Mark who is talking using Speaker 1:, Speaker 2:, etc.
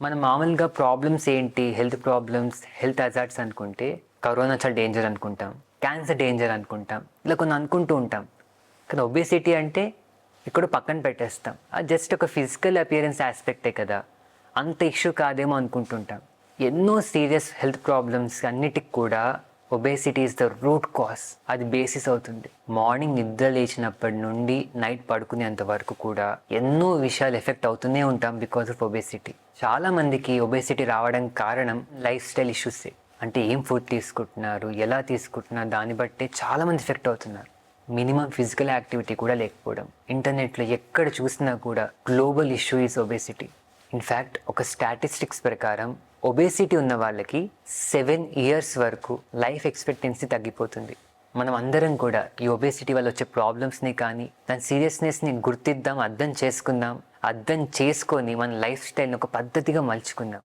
Speaker 1: మనం మామూలుగా ప్రాబ్లమ్స్ ఏంటి? హెల్త్ ప్రాబ్లమ్స్, హెల్త్ హజార్డ్స్ అనుకుంటే కరోనా చాలా డేంజర్ అనుకుంటాం. క్యాన్సర్ డేంజర్ అనుకుంటాం. ఇలా కొన్ని అనుకుంటూ ఉంటాం. కానీ ఒబేసిటీ అంటే ఎక్కడో పక్కన పెట్టేస్తాం. అది జస్ట్ ఒక ఫిజికల్ అపియరెన్స్ యాస్పెక్టే కదా! అంత ఇష్యూ కాదేమో అనుకుంటుంటాం. ఎన్నో సీరియస్ హెల్త్ ప్రాబ్లమ్స్ అన్నిటికి కూడా obesity is the root cause. అది బేసిస్ అవుతుంది. మార్నింగ్ నిద్ర లేచినప్పటి నుండి నైట్ పడుకునేంత వరకు కూడా ఎన్నో విషయాలు ఎఫెక్ట్ అవుతూనే ఉంటాం బికాస్ ఆఫ్ ఒబేసిటీ. చాలా మందికి ఒబేసిటీ రావడానికి కారణం లైఫ్ స్టైల్ ఇష్యూసే. అంటే ఏం ఫుడ్ తీసుకుంటున్నారు, ఎలా తీసుకుంటున్నారు, దాన్ని బట్టే చాలామంది ఎఫెక్ట్ అవుతున్నారు. మినిమం ఫిజికల్ యాక్టివిటీ కూడా లేకపోవడం. ఇంటర్నెట్లో ఎక్కడ చూసినా కూడా global issue is obesity. In fact ఒక స్టాటిస్టిక్స్ ప్రకారం ఒబేసిటీ ఉన్న వాళ్ళకి 7 years వరకు లైఫ్ ఎక్స్పెక్టెన్సీ తగ్గిపోతుంది. మనం అందరం కూడా ఈ ఒబేసిటీ వల్ల వచ్చే ప్రాబ్లమ్స్ని కానీ దాని సీరియస్నెస్ని గుర్తిద్దాం, అర్థం చేసుకుందాం, అర్థం చేసుకొని మన లైఫ్ స్టైల్ని ఒక పద్ధతిగా మలుచుకుందాం.